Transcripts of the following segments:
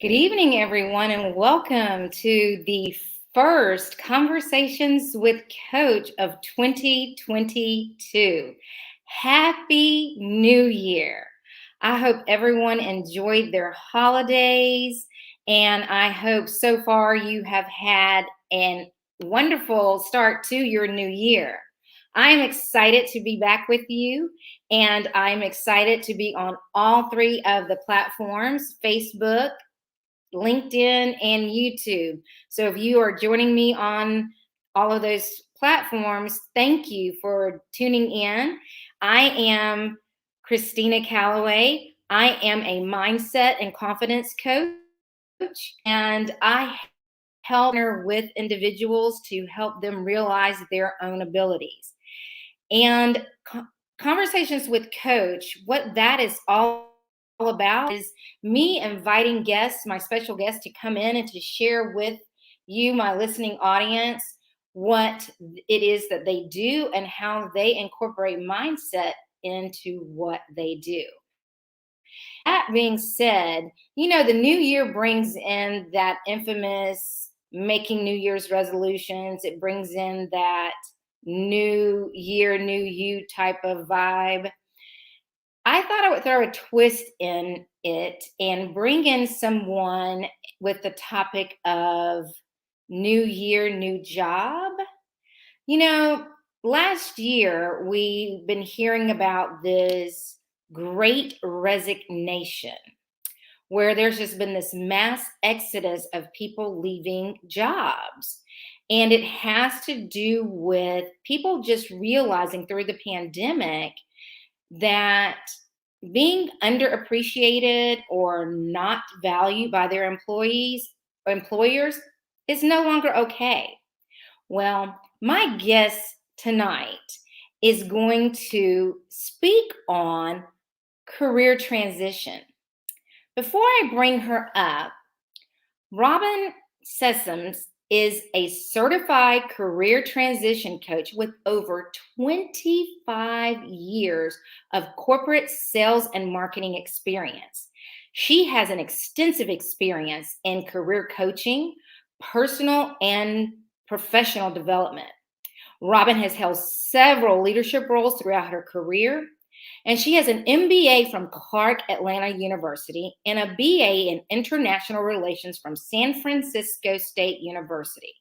Good evening, everyone, and welcome to the first Conversations with Coach of 2022. Happy New Year. I hope everyone enjoyed their holidays, and I hope so far you have had a wonderful start to your new year. I am excited to be back with you, and I'm excited to be on all three of the platforms: Facebook, LinkedIn, and YouTube. So if you are joining me on all of those platforms, thank you for tuning in. I am Christina Calloway. I am a mindset and confidence coach, and I help with individuals to help them realize their own abilities. And Conversations with Coach, what that is all about is me inviting guests, my special guests, to come in and to share with you, my listening audience, what it is that they do and how they incorporate mindset into what they do. That being said, the new year brings in that infamous making New Year's resolutions. It brings in that new year, new you type of vibe. I thought I would throw a twist in it and bring in someone with the topic of new year, new job. You know, Last year we've been hearing about this great resignation where there's just been this mass exodus of people leaving jobs. And it has to do with people just realizing through the pandemic that being underappreciated or not valued by their employees or employers is no longer okay. Well, my guest tonight is going to speak on career transition. Before I bring her up, Robyn Sessoms is a certified career transition coach with over 25 years of corporate sales and marketing experience. She has an extensive experience in career coaching, personal and professional development. Robyn has held several leadership roles throughout her career, and she has an MBA from Clark Atlanta University and a BA in International Relations from San Francisco State University.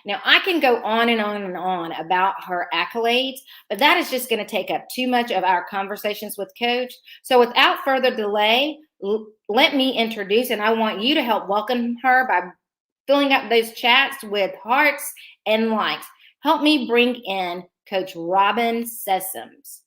Now, I can go on and on and on about her accolades, but that is just going to take up too much of our conversations with Coach. So without further delay, let me introduce, and I want you to help welcome her by filling up those chats with hearts and likes. Help me bring in Coach Robyn Sessoms.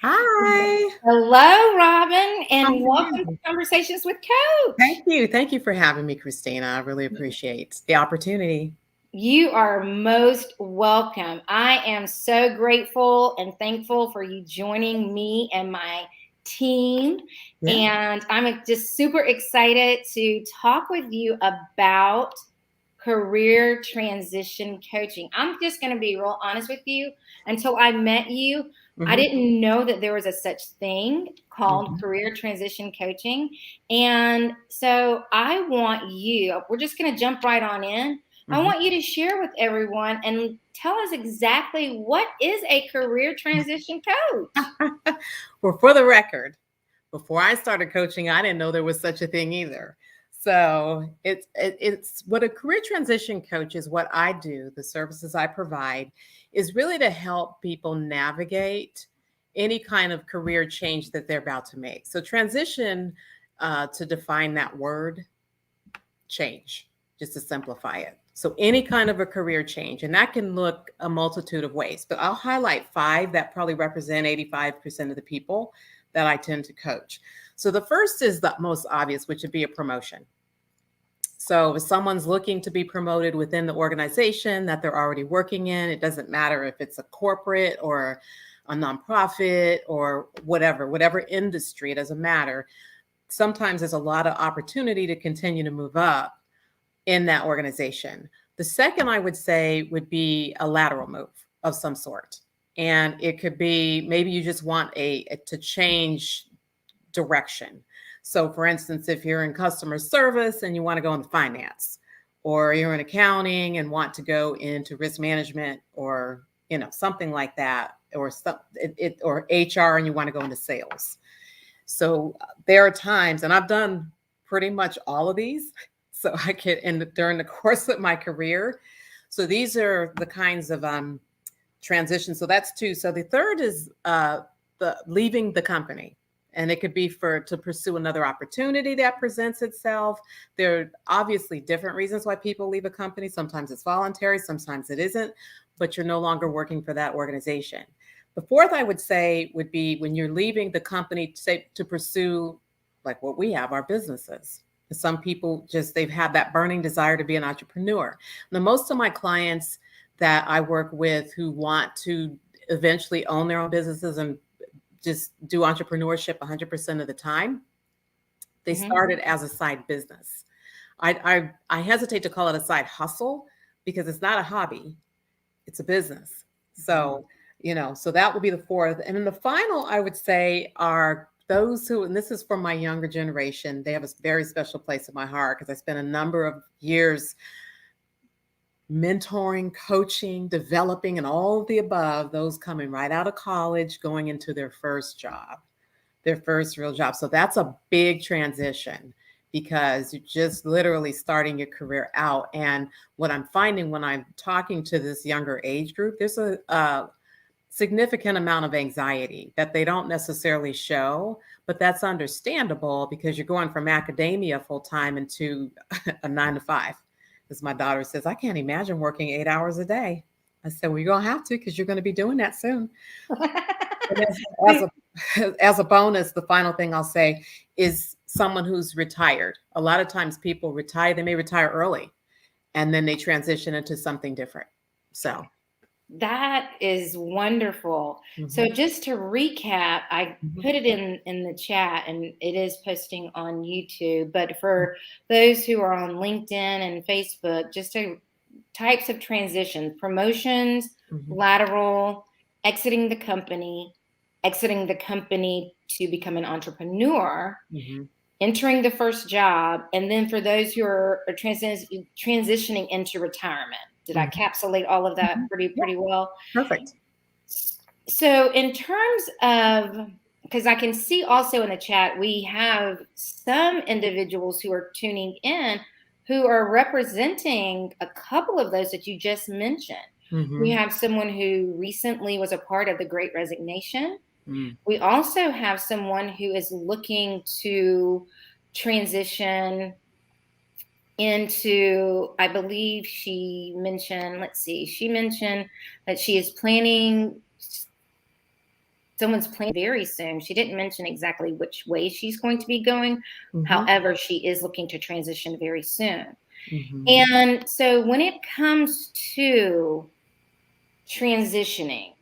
Hi. Hello, Robyn, and welcome to Conversations with Coach. Thank you. Thank you for having me, Christina. I really appreciate the opportunity. You are most welcome. I am so grateful and thankful for you joining me and my team. Yeah. And I'm just super excited to talk with you about career transition coaching. I'm just going to be real honest with you. Until I met you, I didn't know that there was a such thing called career transition coaching. And so I want you, we're just going to jump right on in. I want you to share with everyone and tell us exactly what is a career transition coach. Well, for the record, before I started coaching, I didn't know there was such a thing either. So it's what a career transition coach is. What I do, the services I provide, is really to help people navigate any kind of career change that they're about to make. So transition, to define that word, change, just to simplify it. So any kind of a career change, and that can look a multitude of ways, but I'll highlight 5 that probably represent 85% of the people that I tend to coach. So the first is the most obvious, which would be a promotion. So if someone's looking to be promoted within the organization that they're already working in, it doesn't matter if it's a corporate or a nonprofit or whatever industry, it doesn't matter. Sometimes there's a lot of opportunity to continue to move up in that organization. The second I would say would be a lateral move of some sort. And it could be maybe you just want to change direction. So for instance, if you're in customer service and you want to go into finance, or you're in accounting and want to go into risk management, or something like that, or or HR and you want to go into sales. So there are times, and I've done pretty much all of these. So I can, during the course of my career. So these are the kinds of transitions. So that's two. So the third is the leaving the company. And it could be to pursue another opportunity that presents itself. There are obviously different reasons why people leave a company. Sometimes it's voluntary, sometimes it isn't, but you're no longer working for that organization. The fourth, I would say, would be when you're leaving the company, say, to pursue, like what we have, our businesses. Some people they've had that burning desire to be an entrepreneur. Now, most of my clients that I work with who want to eventually own their own businesses and just do entrepreneurship 100% of the time, they started as a side business. I hesitate to call it a side hustle because it's not a hobby, it's a business. So, so that would be the fourth. And then the final, I would say, are those who, and this is from my younger generation, they have a very special place in my heart because I spent a number of years mentoring, coaching, developing, and all of the above, those coming right out of college, going into their first job, their first real job. So that's a big transition because you're just literally starting your career out. And what I'm finding when I'm talking to this younger age group, there's a significant amount of anxiety that they don't necessarily show, but that's understandable because you're going from academia full time into a 9 to 5. As my daughter says, I can't imagine working 8 hours a day. I said, well, you're going to have to because you're going to be doing that soon. As a bonus, the final thing I'll say is someone who's retired. A lot of times people retire, they may retire early, and then they transition into something different. So that is wonderful. So just to recap, I put it in the chat and it is posting on YouTube, but for those who are on LinkedIn and Facebook, just types of transitions: promotions, lateral, exiting the company to become an entrepreneur, entering the first job, and then for those who are transitioning into retirement. Did I encapsulate all of that pretty well? Perfect. So in terms of, because I can see also in the chat, we have some individuals who are tuning in who are representing a couple of those that you just mentioned. We have someone who recently was a part of the Great Resignation. We also have someone who is looking to transition into, I believe she mentioned that she is planning, someone's planning very soon. She didn't mention exactly which way she's going to be going. However, she is looking to transition very soon. And so when it comes to transitioning,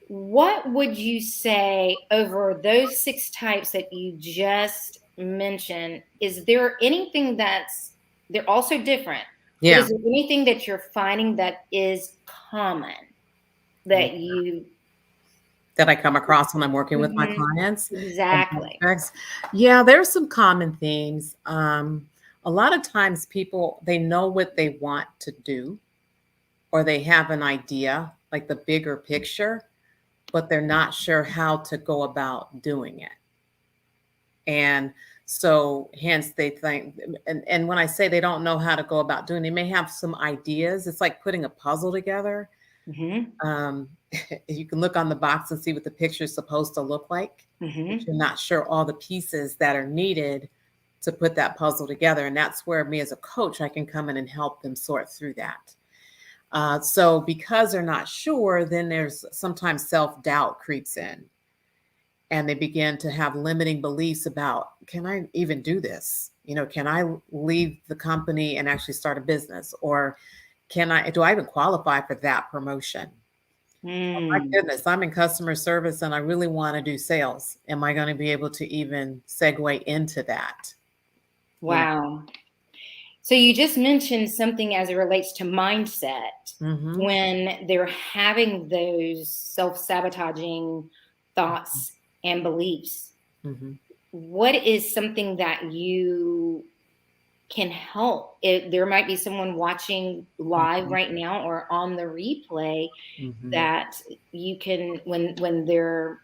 what would you say over those 6 types that you just mentioned? Is there anything they're also different? Yeah. But is there anything that you're finding that is common that I come across when I'm working with my clients? Exactly. Yeah, there's some common themes. A lot of times people, they know what they want to do, or they have an idea, like the bigger picture, but they're not sure how to go about doing it. And so hence they think, and when I say they don't know how to go about doing, they may have some ideas. It's like putting a puzzle together. You can look on the box and see what the picture is supposed to look like, but you're not sure all the pieces that are needed to put that puzzle together. And that's where me as a coach, I can come in and help them sort through that. So because they're not sure, then there's sometimes self-doubt creeps in and they begin to have limiting beliefs about, can I even do this? Can I leave the company and actually start a business? Or do I even qualify for that promotion? Oh my goodness, I'm in customer service and I really want to do sales. Am I going to be able to even segue into that? Wow. So you just mentioned something as it relates to mindset. When they're having those self-sabotaging thoughts and beliefs. what is something that you can help? There might be someone watching live Mhm. right now or on the replay Mhm. that you can, when they're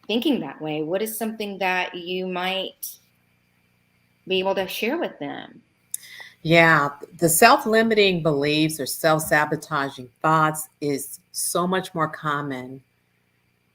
thinking that way, what is something that you might be able to share with them? Yeah, the self-limiting beliefs or self-sabotaging thoughts is so much more common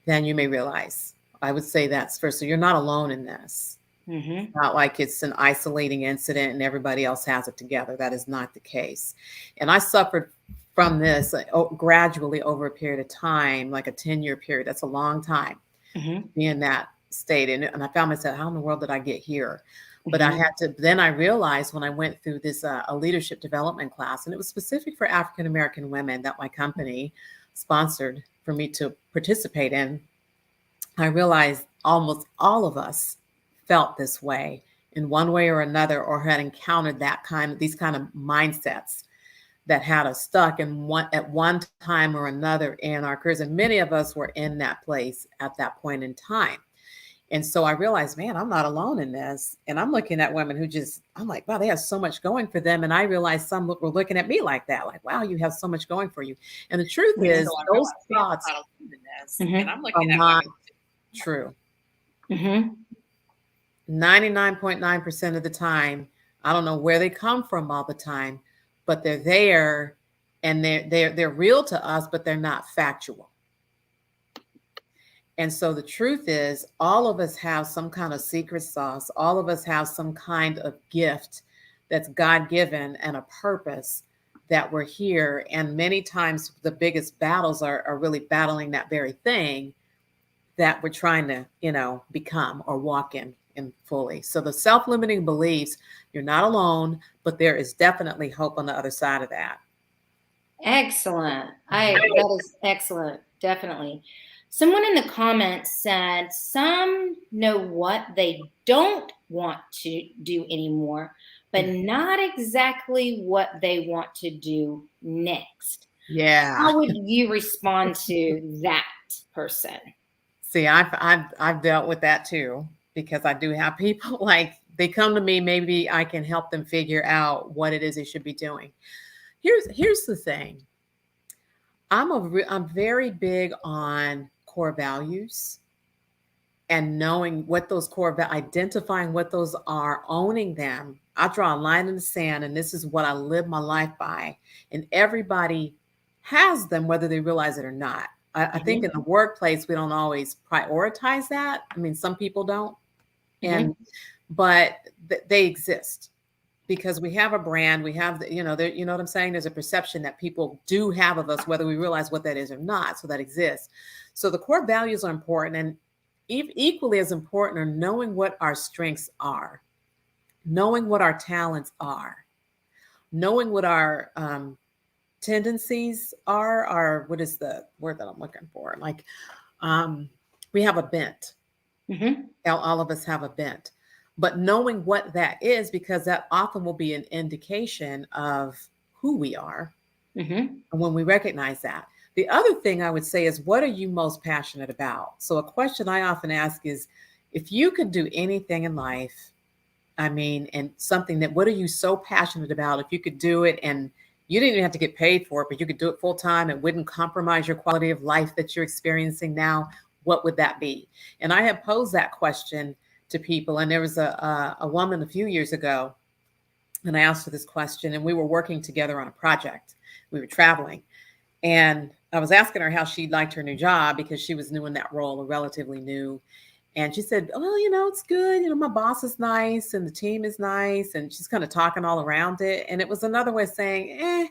than you may realize. I would say that's first. So you're not alone in this. Mm-hmm. Not like it's an isolating incident and everybody else has it together. That is not the case. And I suffered from this gradually over a period of time, like a 10-year period. That's a long time Mm-hmm. to be in that state. And I found myself, how in the world did I get here? But I Mm-hmm. had to, then I realized when I went through this a leadership development class, and it was specific for African American women that my company sponsored for me to participate in. I realized almost all of us felt this way in one way or another, or had encountered these kind of mindsets that had us stuck in one at one time or another in our careers. And many of us were in that place at that point in time. And so I realized, man, I'm not alone in this. And I'm looking at women who I'm like, wow, they have so much going for them. And I realized were looking at me like that, like, wow, you have so much going for you. And the truth is, those thoughts Mm-hmm. are not true. Mm-hmm. 99.9% of the time. I don't know where they come from all the time, but they're there and they're real to us, but they're not factual. And so the truth is, all of us have some kind of secret sauce. All of us have some kind of gift that's God given and a purpose that we're here. And many times the biggest battles are really battling that very thing that we're trying to, become or walk in fully. So the self-limiting beliefs, you're not alone, but there is definitely hope on the other side of that. Excellent. That is excellent. Definitely. Someone in the comments said some know what they don't want to do anymore, but not exactly what they want to do next. Yeah. How would you respond to that person? See, I've dealt with that too, because I do have people like they come to me, maybe I can help them figure out what it is they should be doing. Here's the thing. I'm very big on core values and knowing what those identifying what those are, owning them. I draw a line in the sand, and this is what I live my life by. And everybody has them, whether they realize it or not. I think in Mm-hmm. the workplace, we don't always prioritize that. I mean, some people don't, Mm-hmm. and but they exist because we have a brand. We have you know what I'm saying. There's a perception that people do have of us, whether we realize what that is or not. So that exists. So the core values are important, and equally as important are knowing what our strengths are, knowing what our talents are, knowing what our tendencies are. Our what is the word that I'm looking for? Like um, we have a bent. Mm-hmm. All of us have a bent, but knowing what that is, because that often will be an indication of who we are. Mm-hmm. And when we recognize that, the other thing I would say is, what are you most passionate about? So a question I often ask is, if you could do anything in life, I mean, and something that, what are you so passionate about? If you could do it and you didn't even have to get paid for it, but you could do it full time, it wouldn't compromise your quality of life that you're experiencing now, what would that be? And I have posed that question to people. And there was a woman a few years ago, and I asked her this question, and we were working together on a project. We were traveling. And I was asking her how she liked her new job because she was new in that role, or relatively new. And she said, "Well, it's good. My boss is nice and the team is nice." And she's kind of talking all around it. And it was another way of saying,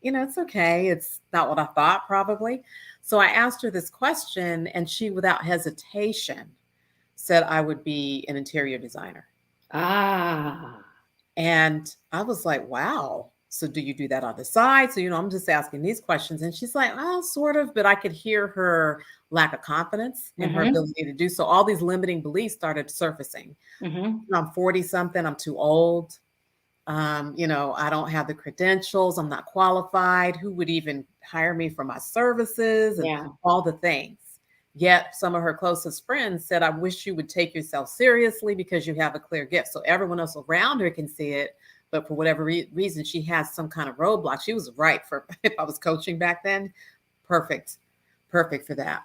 it's okay. It's not what I thought, probably. So I asked her this question, and she, without hesitation, said, "I would be an interior designer." Ah. And I was like, wow. So do you do that on the side? So, I'm just asking these questions. And she's like, oh, sort of, but I could hear her lack of confidence in her Mm-hmm. ability to do so. All these limiting beliefs started surfacing. Mm-hmm. I'm 40 something, I'm too old. I don't have the credentials, I'm not qualified. Who would even hire me for my services and Yeah. all the things? Yet some of her closest friends said, I wish you would take yourself seriously because you have a clear gift. So everyone else around her can see it. But for whatever reason, she has some kind of roadblock. She was right for, if I was coaching back then, perfect, perfect for that.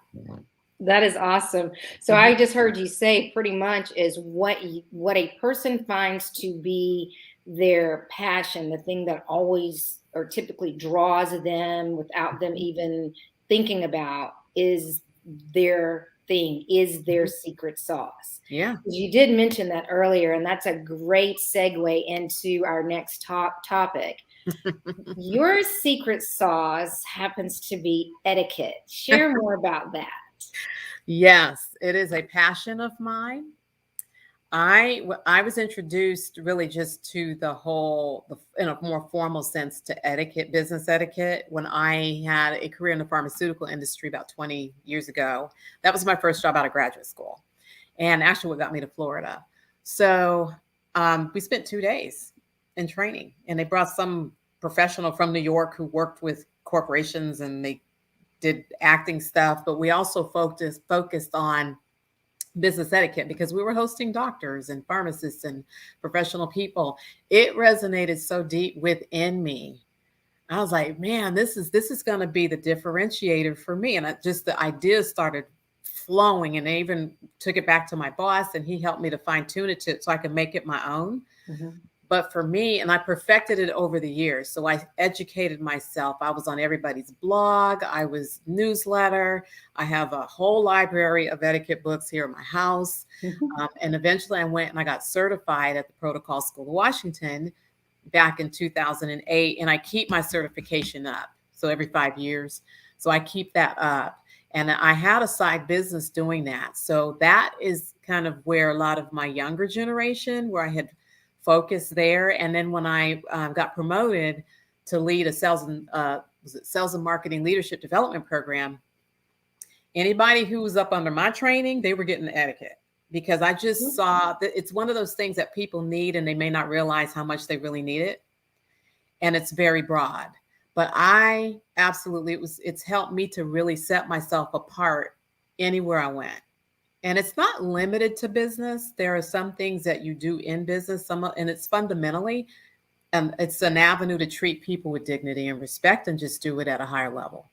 That is awesome. So I just heard you say pretty much is what a person finds to be their passion, the thing that always or typically draws them without them even thinking about is their thing, is their secret sauce. Yeah. You did mention that earlier, and that's a great segue into our next topic. Your secret sauce happens to be etiquette. Share more about that. Yes, it is a passion of mine. I was introduced really just to the whole, in a more formal sense, to etiquette, business etiquette, when I had a career in the pharmaceutical industry about 20 years ago. That was my first job out of graduate school, and actually what got me to Florida. So we spent 2 days in training, and they brought some professional from New York who worked with corporations, and they did acting stuff, but we also focused on business etiquette because we were hosting doctors and pharmacists and professional people. It resonated so deep within me. I was like, man, this is going to be the differentiator for me. And the ideas started flowing, and I even took it back to my boss, and he helped me to fine tune it so I could make it my own. Mm-hmm. But for me, and I perfected it over the years. So I educated myself. I was on everybody's blog. I was newsletter. I have a whole library of etiquette books here in my house. Mm-hmm. And eventually I went and I got certified at the Protocol School of Washington back in 2008. And I keep my certification up. So every 5 years. So I keep that up. And I had a side business doing that. So that is kind of where a lot of my younger generation, where I had focus there. And then when I got promoted to lead a sales and marketing leadership development program, anybody who was up under my training, they were getting the etiquette, because I just saw that it's one of those things that people need, and they may not realize how much they really need it. And it's very broad, but I absolutely, it's helped me to really set myself apart anywhere I went. And it's not limited to business. There are some things that you do in business, and it's fundamentally, it's an avenue to treat people with dignity and respect, and just do it at a higher level.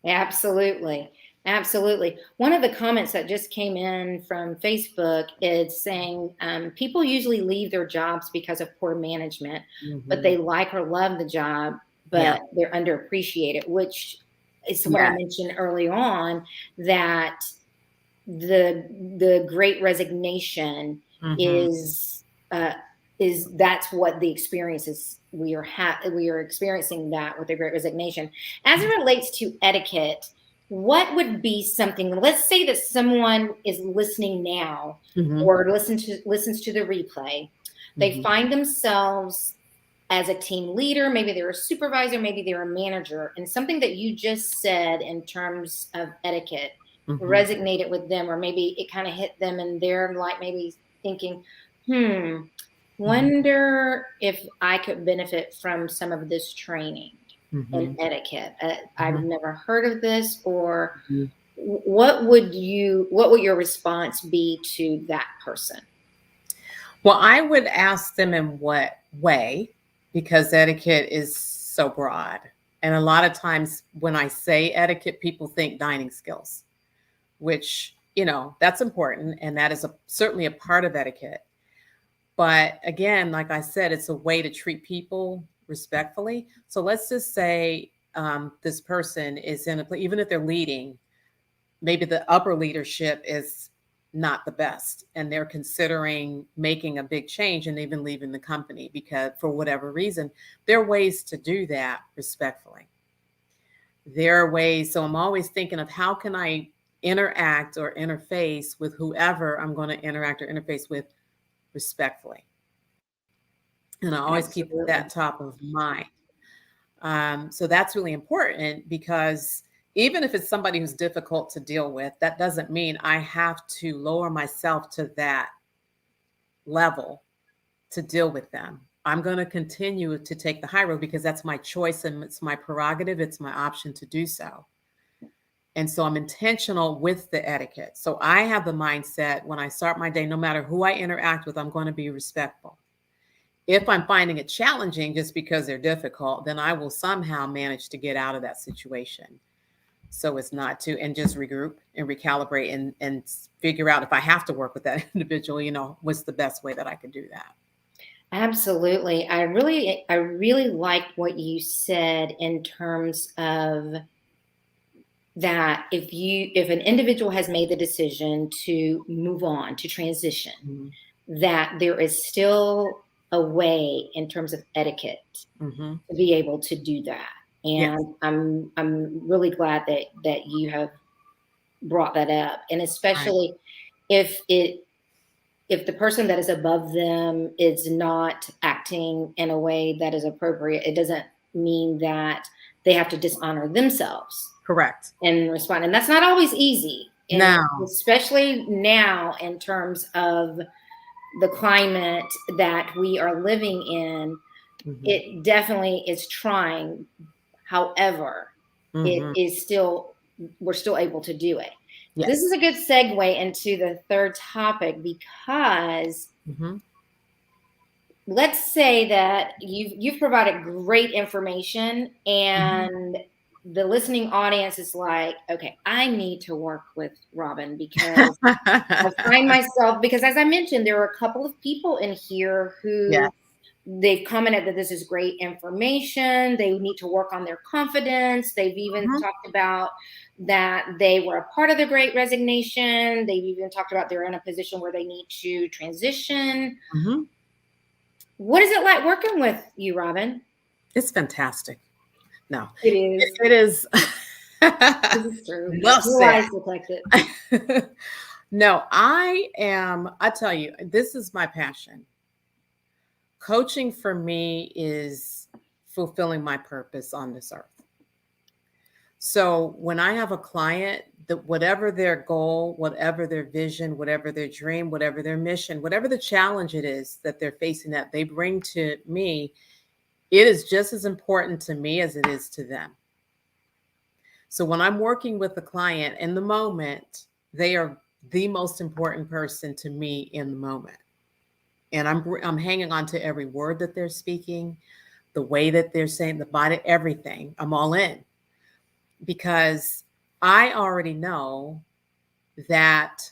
Absolutely. Absolutely. One of the comments that just came in from Facebook is saying people usually leave their jobs because of poor management, but they like or love the job, but they're underappreciated, which is what I mentioned early on, that the Great Resignation is that's what the experience is. We are experiencing that with the Great Resignation. As it relates to etiquette, what would be something? Let's say that someone is listening now, or listens to the replay. They find themselves as a team leader, maybe they're a supervisor, maybe they're a manager, and something that you just said in terms of etiquette resonated with them, or maybe it kind of hit them, and they're like maybe thinking, wonder if I could benefit from some of this training in etiquette. I've never heard of this, or what would your response be to that person? Well, I would ask them in what way, because etiquette is so broad. And a lot of times when I say etiquette, people think dining skills, which, that's important. And that is certainly a part of etiquette. But again, like I said, it's a way to treat people respectfully. So let's just say this person is in a place, even if they're leading, maybe the upper leadership is not the best, and they're considering making a big change and even leaving the company because for whatever reason. There are ways to do that respectfully. There are ways. So I'm always thinking of how can I interact or interface with whoever I'm going to interact or interface with respectfully. And I always keep that top of mind. So that's really important, because even if it's somebody who's difficult to deal with, that doesn't mean I have to lower myself to that level to deal with them. I'm going to continue to take the high road because that's my choice and it's my prerogative. It's my option to do so. And so I'm intentional with the etiquette. So I have the mindset when I start my day, no matter who I interact with, I'm going to be respectful. If I'm finding it challenging just because they're difficult, then I will somehow manage to get out of that situation. So it's not to, and just regroup and recalibrate and figure out if I have to work with that individual, what's the best way that I can do that. Absolutely. I really like what you said in terms of that if an individual has made the decision to move on, to transition, Mhm. that there is still a way in terms of etiquette Mhm. to be able to do that. Yes. And I'm really glad that you have brought that up. And Right. especially if the person that is above them is not acting in a way that is appropriate, it doesn't mean that they have to dishonor themselves Correct. and respond. And that's not always easy. And Now. especially now in terms of the climate that we are living in, Mhm. it definitely is trying. However, it Mhm. is still, we're still able to do it. This is Yes. a good segue into the third topic, because Mhm. let's say that you've provided great information, Mhm. and the listening audience is like, okay, I need to work with Robyn, because I find myself, because as I mentioned, there are a couple of people in here Yeah. who they've commented that this is great information. They need to work on their confidence. They've even Mhm. talked about that they were a part of the great resignation. They've even talked about they're in a position where they need to transition. Mhm. What is it like working with you, Robyn? It's fantastic. No, It is. it is. This is true. Enough No said. lies detected. No, I tell you, this is my passion. Coaching for me is fulfilling my purpose on this earth. So when I have a client, that whatever their goal, whatever their vision, whatever their dream, whatever their mission, whatever the challenge it is that they're facing, that they bring to me, it is just as important to me as it is to them. So when I'm working with a client in the moment, they are the most important person to me in the moment. And I'm hanging on to every word that they're speaking, the way that they're saying, the body, everything. I'm all in, because I already know that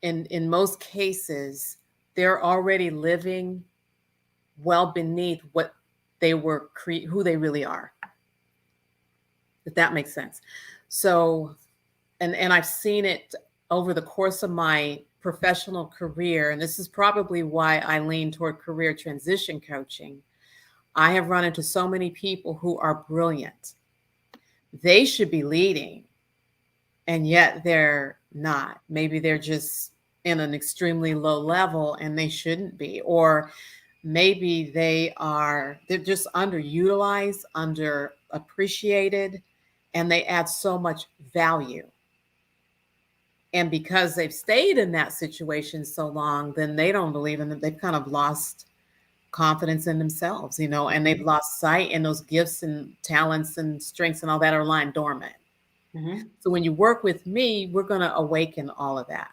in most cases they're already living well beneath what they were who they really are, if that makes sense. So and I've seen it over the course of my professional career, and this is probably why I lean toward career transition coaching. I have run into so many people who are brilliant. They should be leading, and yet they're not. Maybe they're just in an extremely low level and they shouldn't be. Or maybe they're just underutilized, underappreciated, and they add so much value. And because they've stayed in that situation so long, then they don't believe in them. They've kind of lost confidence in themselves, and they've lost sight, and those gifts and talents and strengths and all that are lying dormant. Mm-hmm. So when you work with me, we're going to awaken all of that.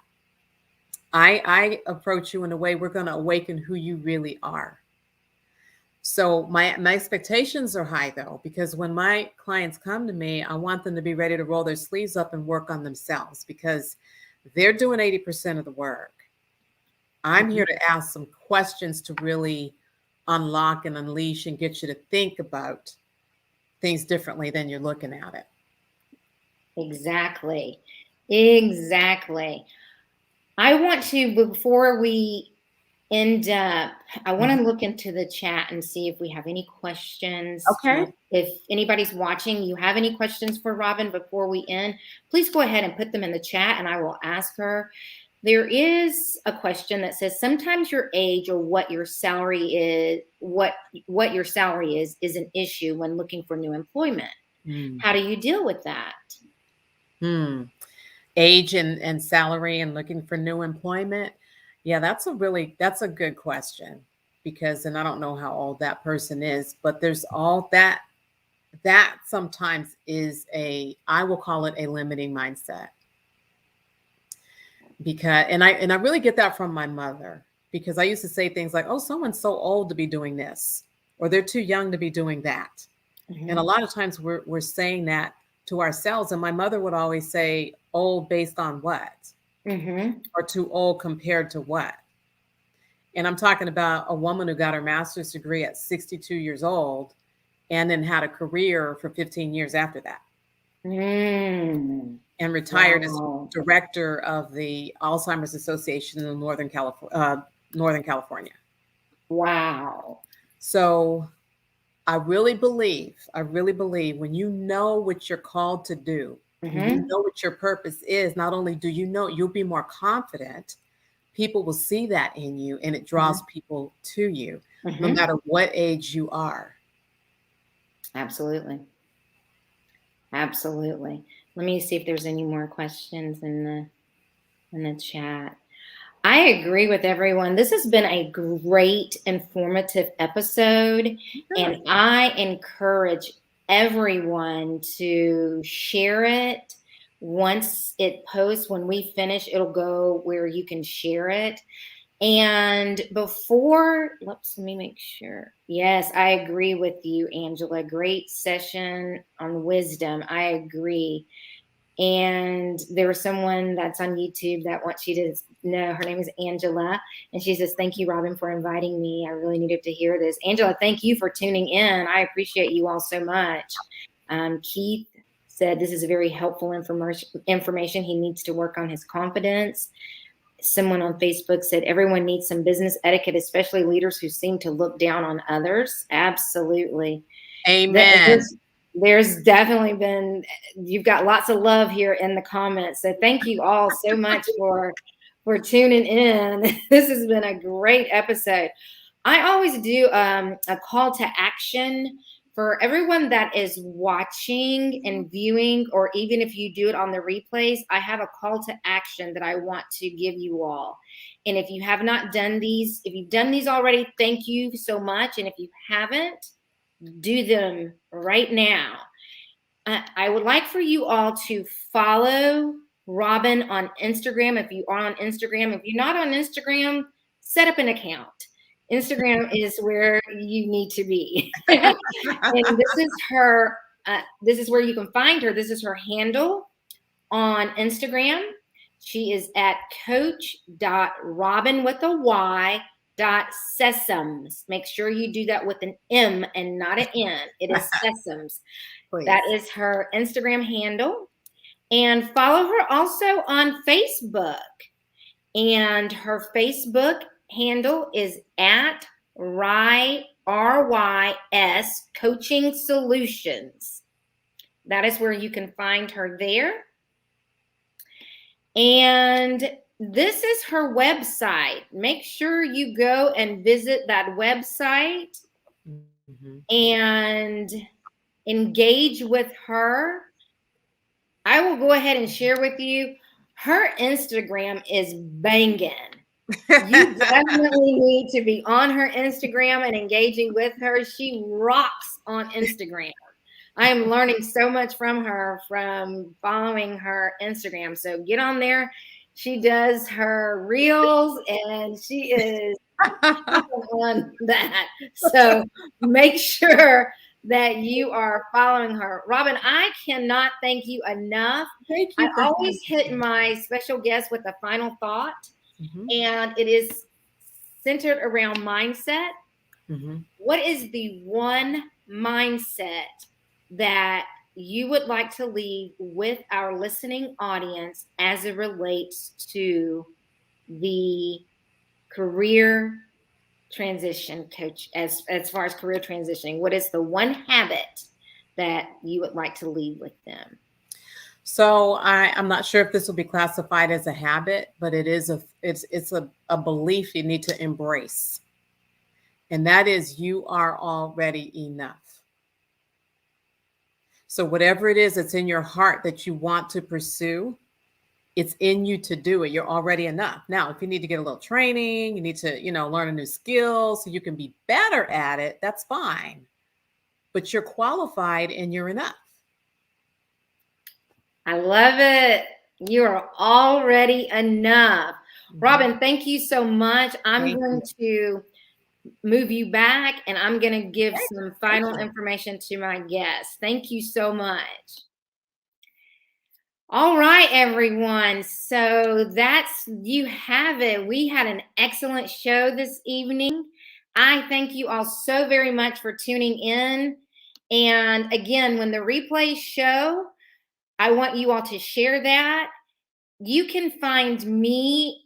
I approach you in a way, we're going to awaken who you really are. So my expectations are high, though, because when my clients come to me, I want them to be ready to roll their sleeves up and work on themselves, because they're doing 80% of the work. I'm Mm-hmm. here to ask some questions to really unlock and unleash and get you to think about things differently than you're looking at it. Exactly. Exactly. I want to, before we end up, I want to Mhm. look into the chat and see if we have any questions. Okay. If anybody's watching, you have any questions for Robyn before we end, please go ahead and put them in the chat and I will ask her. There is a question that says, sometimes your age or what your salary is an issue when looking for new employment. Mm. How do you deal with that? Hmm. Age and salary and looking for new employment. Yeah, that's a good question, because, and I don't know how old that person is, but there's all that that sometimes is I will call it a limiting mindset. Because and I really get that from my mother, because I used to say things like, "Oh, someone's so old to be doing this," or "They're too young to be doing that." And a lot of times we're saying that to ourselves. And my mother would always say, "Old based on what?" Or "too old compared to what?" And I'm talking about a woman who got her master's degree at 62 years old and then had a career for 15 years after that. And retired as director of the Alzheimer's Association in Northern California. Wow. So I really believe when you know what you're called to do, when you know what your purpose is, not only do you know, you'll be more confident. People will see that in you, and it draws people to you, no matter what age you are. Absolutely. Absolutely. Let me see if there's any more questions in the chat. I agree with everyone. This has been a great, informative episode, and I encourage everyone to share it. Once it posts, when we finish, it'll go where you can share it. And let me make sure. Yes, I agree with you, Angela. Great session on wisdom. I agree. And there was someone that's on YouTube that wants you to know. Her name is Angela. And she says, "Thank you, Robyn, for inviting me. I really needed to hear this." Angela, thank you for tuning in. I appreciate you all so much. Keith said, "This is a very helpful information. He needs to work on his confidence." Someone on Facebook said, "Everyone needs some business etiquette, especially leaders who seem to look down on others." Absolutely. Amen. There's definitely been, you've got lots of love here in the comments. So thank you all so much for tuning in. This has been a great episode. I always do a call to action for everyone that is watching and viewing, or even if you do it on the replays. I have a call to action that I want to give you all. And if you have not done these, if you've done these already, thank you so much. And if you haven't, do them right now. I would like for you all to follow Robyn on Instagram if you are on Instagram. If you're not on Instagram, set up an account. Instagram is where you need to be. And this is her, this is where you can find her. This is her handle on Instagram. She is at coach.robyn with a Y .sessoms. Make sure you do that with an M and not an N. It is Sessoms. That is her Instagram handle. And follow her also on Facebook. And her Facebook handle is at RYS Coaching Solutions. That is where you can find her there. And this is her website. Make sure you go and visit that website and engage with her. I will go ahead and share with you. Her Instagram is banging. You definitely need to be on her Instagram and engaging with her. She rocks on Instagram. I am learning so much from her from following her Instagram. So get on there. She does her reels and she is on that. So make sure that you are following her. Robyn, I cannot thank you enough. Thank you. I always hit my special guest with a final thought, and it is centered around mindset. What is the one mindset that you would like to leave with our listening audience as it relates to the career transition, coach, as far as career transitioning? What is the one habit that you would like to leave with them? So I'm not sure if this will be classified as a habit, but it's a belief you need to embrace. And that is, you are already enough. So whatever it is that's in your heart that you want to pursue, it's in you to do it. You're already enough. Now, if you need to get a little training, you need to, learn a new skill so you can be better at it, that's fine. but you're qualified and you're enough. I love it. You are already enough. Robyn, thank you so much. I'm going to move you back, and I'm going to give some final information to my guests. Thank you so much. All right, everyone. So you have it. We had an excellent show this evening. I thank you all so very much for tuning in. And again, when the replays show, I want you all to share that. You can find me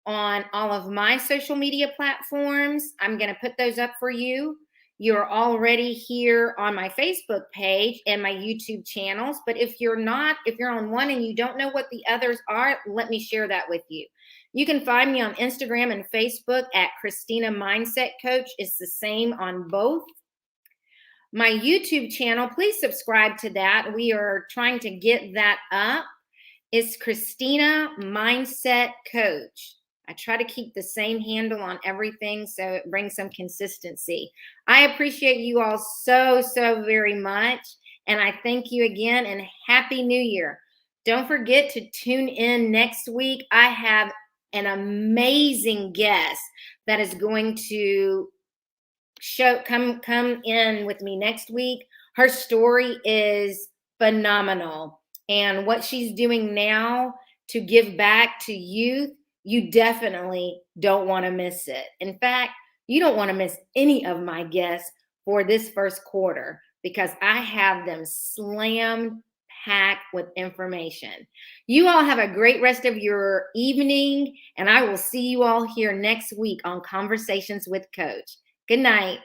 on all of my social media platforms. I'm going to put those up for you. You're already here on my Facebook page and my YouTube channels. But if you're on one and you don't know what the others are, let me share that with you. You can find me on Instagram and Facebook at Christina Mindset Coach. It's the same on both. My YouTube channel, please subscribe to that. We are trying to get that up. It's Christina Mindset Coach. I try to keep the same handle on everything so it brings some consistency. I appreciate you all so, so very much. And I thank you again, and Happy New Year. Don't forget to tune in next week. I have an amazing guest that is going to come in with me next week. Her story is phenomenal. And what she's doing now to give back to youth, you definitely don't want to miss it. In fact, you don't want to miss any of my guests for this first quarter, because I have them slam packed with information. You all have a great rest of your evening, and I will see you all here next week on Conversations with Coach. Good night.